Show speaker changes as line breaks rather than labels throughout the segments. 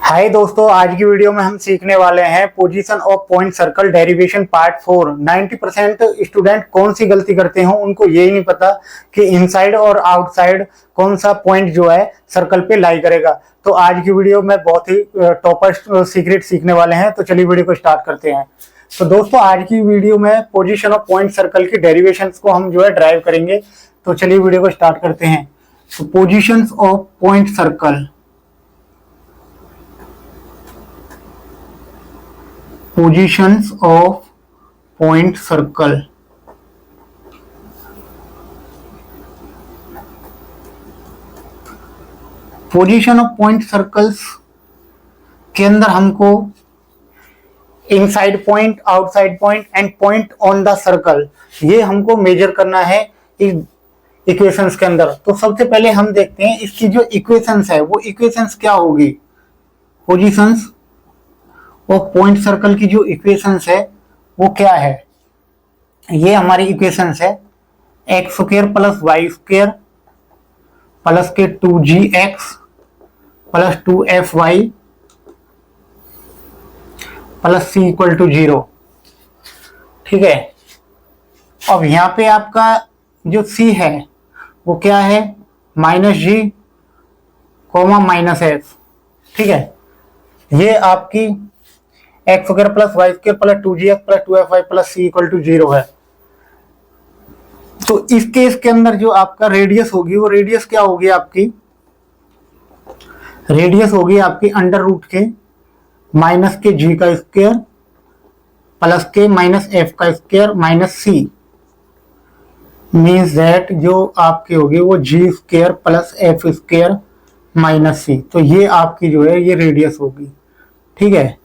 हाय दोस्तों, आज की वीडियो में हम सीखने वाले हैं position of point circle derivation part 4। 90% student कौन सी गलती करते हैं, उनको यही नहीं पता कि इनसाइड और आउटसाइड कौन सा पॉइंट जो है सर्कल पे लाई करेगा। तो आज की वीडियो में बहुत ही टॉपर सीक्रेट सीखने वाले हैं। तो चलिए वीडियो को स्टार्ट करते हैं। तो दोस्तों, आज की वीडियो में पोजीशन ऑफ पॉइंट सर्कल की डेरिवेशन को हम जो है ड्राइव करेंगे। तो चलिए वीडियो को स्टार्ट करते हैं। तो position of point circle, positions of point circle। Position of point circles के अंदर हमको inside point, outside point and point on the circle, ये हमको मेजर करना है इस इक्वेशंस के अंदर। तो सबसे पहले हम देखते हैं इसकी जो इक्वेशंस है वो इक्वेशंस क्या होगी। पोजीशंस और पॉइंट सर्कल की जो इक्वेशंस है वो क्या है। ये हमारी इक्वेशंस है X square plus Y square plus के 2gx plus 2fy plus c equal to 0। ठीक है। अब यहाँ पे आपका जो c है वो क्या है, -g -f। ठीक है। ये आपकी X square plus Y square plus 2gx plus 2fy plus c equal to 0 है। तो इस केस के अंदर जो आपका रेडियस होगी वो रेडियस क्या होगी आपकी, रेडियस होगी आपकी अंडर रूट के माइनस के g का स्क्वायर प्लस के माइनस f का square minus c, means that जो आपकी होगी वो g square plus f square minus c। तो ये आपकी जो है ये रेडियस होगी। ठीक है,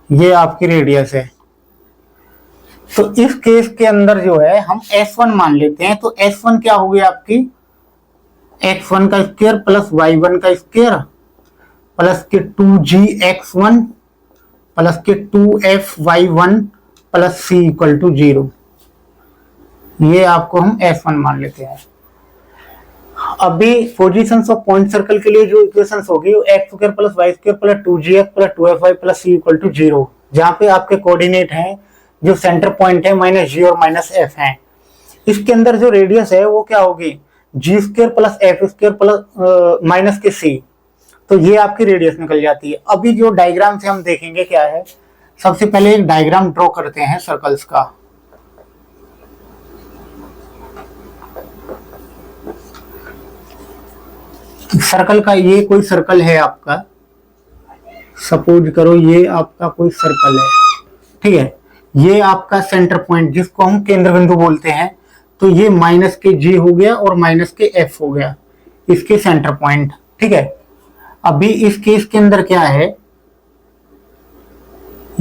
ये आपकी रेडियस है। तो इस केस के अंदर जो है हम S1 मान लेते हैं। तो S1 क्या होगी आपकी, x1 का स्क्वायर प्लस y1 का स्क्वायर प्लस के 2gx1 प्लस के 2fy1 plus c equal to 0। ये आपको हम S1 मान लेते हैं। अभी पोजीशंस ऑफ पॉइंट सर्कल के लिए जो इक्वेशंस होगी वो X square plus Y square plus 2gx plus 2fy plus c equal to 0, जहां पे आपके कोऑर्डिनेट हैं जो सेंटर पॉइंट है -g और -f हैं। इसके अंदर जो रेडियस है वो क्या होगी, g square plus f square plus minus के c। तो ये आपकी रेडियस निकल जाती है। अभी जो डायग्राम से हम देखेंगे क्या है, सबसे पहले एक डायग्राम ड्रॉ करते हैं सर्कल्स का। सर्कल का ये कोई सर्कल है आपका, सपोज करो ये आपका कोई सर्कल है। ठीक है, ये आपका सेंटर पॉइंट जिसको हम केंद्र बिंदु बोलते हैं। तो ये माइनस के g हो गया और माइनस के f हो गया, इसके सेंटर पॉइंट। ठीक है। अभी इस केस के अंदर क्या है,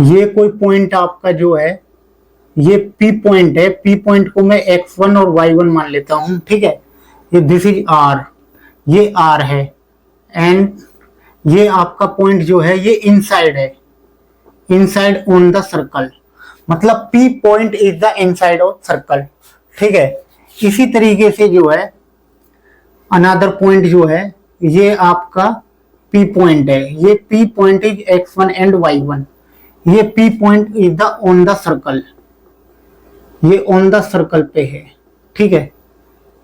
ये कोई पॉइंट आपका जो है ये P पॉइंट है। P पॉइंट को मैं x1 और y1 मान लेता हूं। ठीक है, ये दिस इज r, ये R है एंड ये आपका पॉइंट जो है ये इनसाइड है, इनसाइड ऑन द सर्कल, मतलब P point is the inside of circle. ठीक है। इसी तरीके से जो है अनदर पॉइंट जो है ये आपका P पॉइंट है। ये P point is x1 and y1। ये P point is the on the circle, ये ऑन द सर्कल पे है। ठीक है,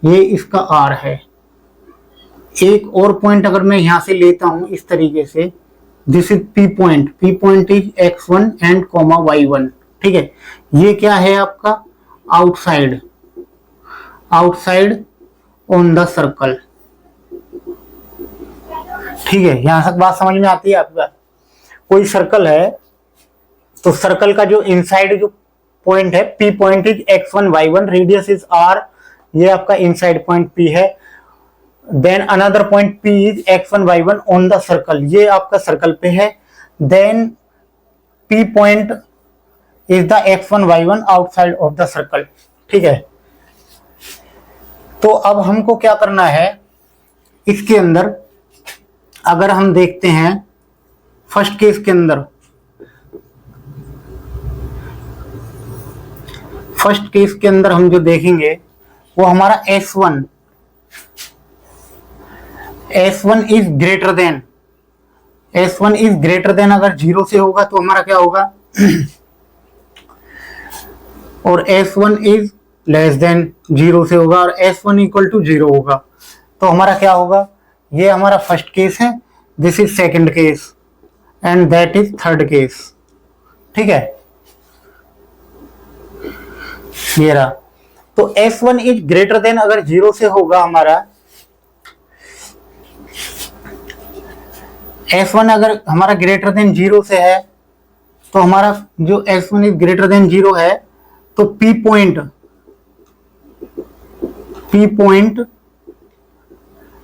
ये इसका R है। एक और पॉइंट अगर मैं यहां से लेता हूं इस तरीके से, this is P point, P point is x1 and y1। ठीक है, ये क्या है आपका outside, outside on the circle. ठीक है, यहां तक बात समझ में आती है आपका। कोई सर्कल है तो सर्कल का जो इनसाइड जो पॉइंट है P point is x1 y1, radius is r, ये आपका इनसाइड पॉइंट P है। Then another point P is x1 y1 on the circle, ये आपका सर्कल पे है। Then P point is the x1 y1 outside of the circle. ठीक है। तो अब हमको क्या करना है इसके अंदर, अगर हम देखते हैं फर्स्ट केस के अंदर, फर्स्ट केस के अंदर हम जो देखेंगे वो हमारा S1 is greater then S1 is greater then, अगर 0 से होगा तो हमारा क्या होगा और S1 इज लेस देन 0 से होगा और S1 इक्वल टू 0 होगा तो हमारा क्या होगा। ये हमारा फर्स्ट केस है, this is second case and that is third case. ठीक है, ये रहा। तो S1 इज ग्रेटर देन अगर 0 से होगा हमारा, S1 अगर हमारा ग्रेटर देन 0 से है तो हमारा जो S1 इज ग्रेटर देन 0 है तो P point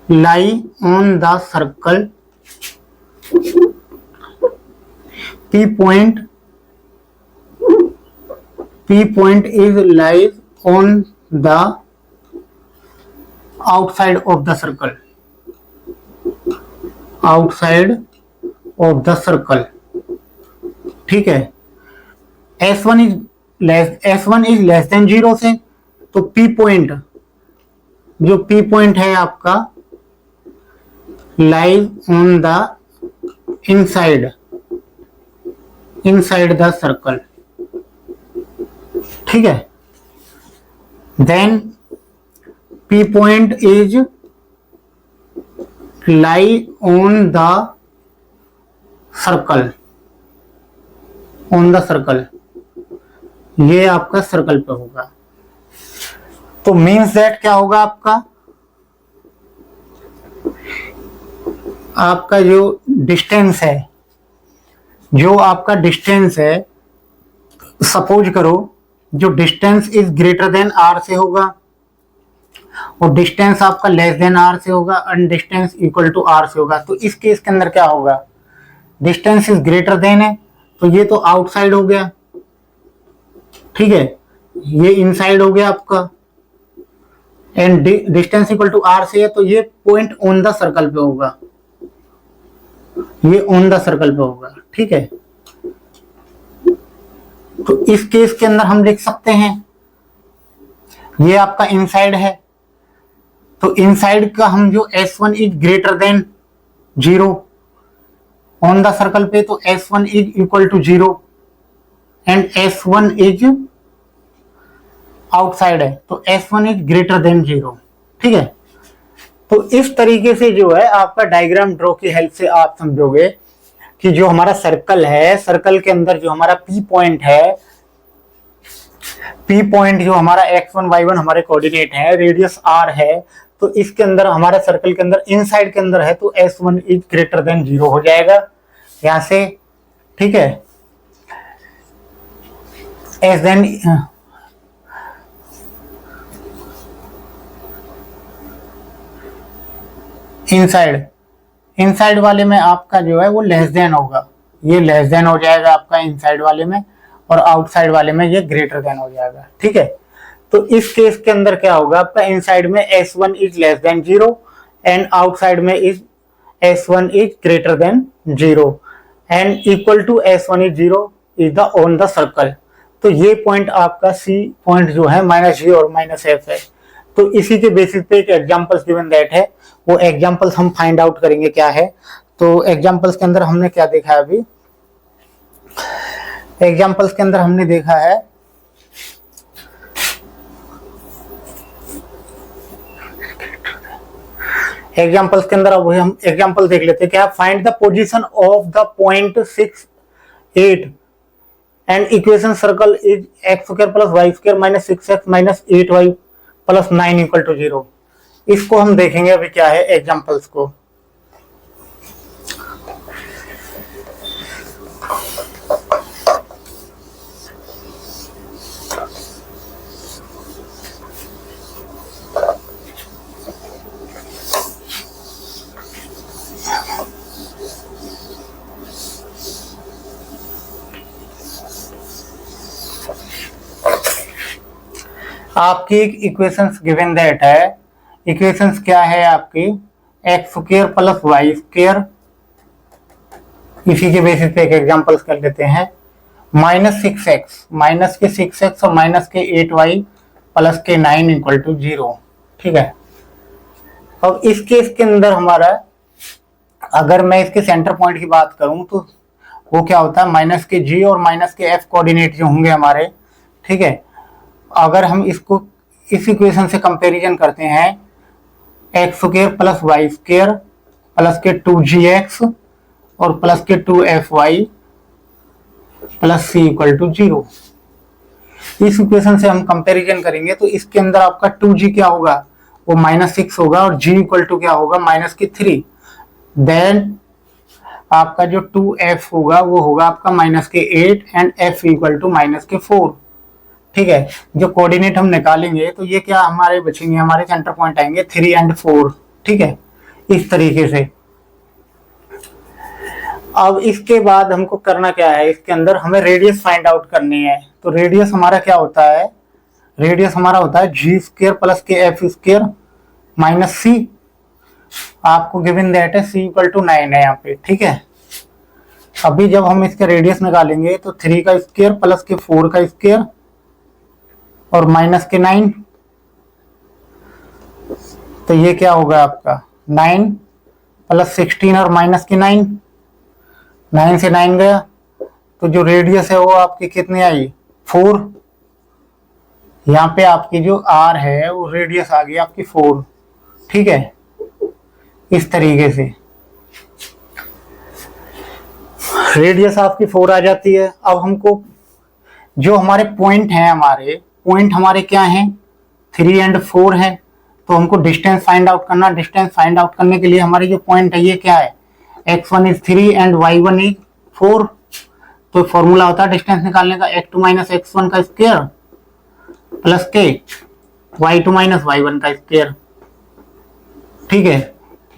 lie on the circle, P point is lies on the outside of the circle, ठीक है। S1 इज लेस देन 0 से तो P पॉइंट, जो P पॉइंट है आपका lies on the inside the circle, ठीक है। Then P point is lie on the circle, ये आपका सर्कल पे होगा। तो मीन्स दैट क्या होगा आपका जो डिस्टेंस है, सपोज करो जो distance is greater then r से होगा और डिस्टेंस आपका लेस देन r से होगा and distance equal to r से होगा। तो इस केस के अंदर क्या होगा, डिस्टेंस इज ग्रेटर देन है तो ये तो आउटसाइड हो गया, ठीक है, ये इनसाइड हो गया आपका, and distance equal to r से है तो ये पॉइंट ऑन द सर्कल पे होगा, ये ऑन द सर्कल पे होगा, ठीक है। तो इस केस के अंदर हम लिख सकते हैं ये आपका इनसाइड है तो इनसाइड का हम जो S1 is greater than 0 on the circle पे तो S1 is equal to 0 and S1 is outside है तो S1 इज ग्रेटर देन 0, ठीक है। तो इस तरीके से जो है आपका डायग्राम ड्रॉ की हेल्प से आप समझोगे कि जो हमारा सर्कल है, सर्कल के अंदर जो हमारा P पॉइंट है, P पॉइंट जो हमारा x1 y1 हमारे कोऑर्डिनेट है, रेडियस r है, तो इसके अंदर हमारे सर्कल के अंदर इनसाइड के अंदर है तो S1 इज ग्रेटर देन 0 हो जाएगा यहां से, ठीक है। एस देन इनसाइड वाले में आपका जो है वो लेस देन होगा, ये लेस देन हो जाएगा आपका इनसाइड वाले में और आउटसाइड वाले में ये ग्रेटर देन हो जाएगा, ठीक है। तो इस केस के अंदर क्या होगा आपका, इनसाइड में S1 is less than 0 and outside में is S1 is greater than 0 and equal to S1 is 0 is the on the circle. तो ये पॉइंट आपका C पॉइंट जो है -G और -F है। तो इसी के बेसिस पे एक एग्जांपल्स गिवन दैट है, वो एग्जांपल्स हम फाइंड आउट करेंगे क्या है। तो एग्जांपल्स के अंदर हमने क्या देखा है, अभी एग्जांपल्स के अंदर हमने देखा है एग्जांपल्स के अंदर अब हम एग्जांपल देख लेते हैं क्या, find the position of the point 6 8 and equation circle is x² + y² - 6x - 8y + 9 = 0। इसको हम देखेंगे अभी क्या है एग्जांपल्स को। आपकी एक इक्वेशंस गिवन दैट है, इक्वेशंस क्या है आपकी x² + y², इसी के बेसिस पे एक एग्जांपल्स कर लेते हैं, -6x -6x और -8y + 9 = 0, ठीक है। अब इस केस के अंदर हमारा अगर मैं इसके सेंटर पॉइंट की बात करूं तो वो क्या होता है, माइनस के जी और माइनस के एफ कोऑर्डिनेट जो होंगे हमारे, ठीक है। अगर हम इसको इस इक्वेशन से कंपैरिजन करते हैं, x square plus Y square plus के 2gx और प्लस के 2fy plus C equal to 0, इस इक्वेशन से हम कंपैरिजन करेंगे तो इसके अंदर आपका 2g क्या होगा, वो -6 होगा और g इक्वल टू क्या होगा, -3। देन आपका जो 2f होगा वो होगा आपका -8 एंड f इक्वल टू -4, ठीक है। जो कोऑर्डिनेट हम निकालेंगे तो ये क्या हमारे बचेंगे, हमारे सेंटर पॉइंट आएंगे 3 एंड 4, ठीक है, इस तरीके से। अब इसके बाद हमको करना क्या है, इसके अंदर हमें रेडियस फाइंड आउट करनी है। तो रेडियस हमारा क्या होता है, रेडियस हमारा होता है जी स्क्वायर प्लस के एफ स्क्वायर माइनस सी, आपको गिवन दैट है सी इक्वल टू 9 है यहाँ पे, ठीक है। अभी जब हम इसके रेडियस निकालेंगे तो 3 का स्क्वायर प्लस के 4 का स्क्वायर और माइनस के 9, तो ये क्या होगा आपका 9 प्लस 16 और माइनस के 9, 9 से 9 गया तो जो रेडियस है वो आपकी कितनी आई 4। यहाँ पे आपकी जो आर है वो रेडियस आ गई आपकी 4, ठीक है, इस तरीके से रेडियस आपकी 4 आ जाती है। अब हमको जो हमारे पॉइंट हैं, हमारे पॉइंट हमारे क्या हैं 3 एंड 4 हैं, तो हमको डिस्टेंस फाइंड आउट करना। डिस्टेंस फाइंड आउट करने के लिए हमारे जो पॉइंट है ये क्या है, x1 is 3 and y1 is 4, तो फॉर्मूला होता है डिस्टेंस निकालने का x2 माइनस x1 का स्क्वायर प्लस के y2 माइनस y1 का स्क्वायर, ठीक है।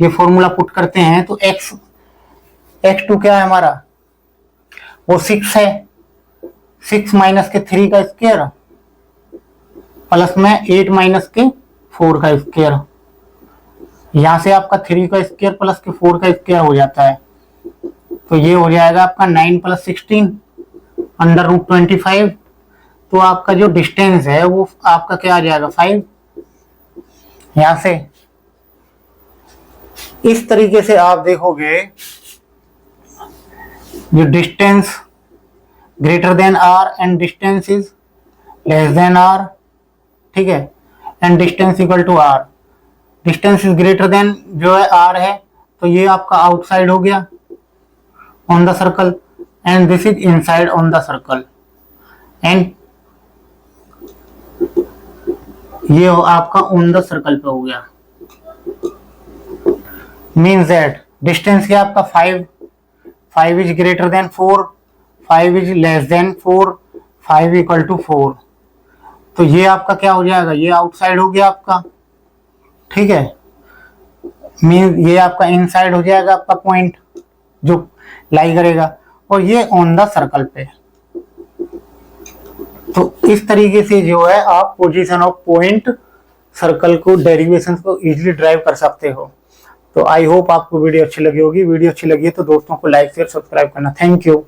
ये फॉर्मूला पुट करते हैं तो x2 क्या है हमारा, वो 6 है, 6 माइनस के 3 का स्क्वायर प्लस में 8 माइनस के 4 का स्क्वायर, यहां से आपका 3 का स्क्वायर प्लस के 4 का स्क्वायर हो जाता है, तो ये हो जाएगा आपका 9 प्लस 16 अंडर रूट 25। तो आपका जो डिस्टेंस है वो आपका क्या आ जाएगा 5। यहां से इस तरीके से आप देखोगे जो distance greater than R and distance is less than R, ठीक है, and distance equal to R, distance is greater than जो है आर है, तो ये आपका आउटसाइड हो गया on the circle and this is inside on the circle, and ये आपका ऑन द सर्कल पे हो गया। मीन्स दैट डिस्टेंस क्या आपका 5 is greater than 4, 5 is less than 4, 5 equal to 4, तो ये आपका क्या हो जाएगा, ये आउटसाइड हो गया आपका, ठीक है। मीन ये आपका इनसाइड हो जाएगा आपका पॉइंट जो लाई करेगा, और ये ऑन द सर्कल पे। तो इस तरीके से जो है आप पोजीशन ऑफ पॉइंट सर्कल को डेरिवेशन को इजीली ड्राइव कर सकते हो। तो आई होप आपको वीडियो अच्छी लगी होगी। वीडियो अच्छी लगी है तो दोस्तों को लाइक शेयर सब्सक्राइब करना। Thank you.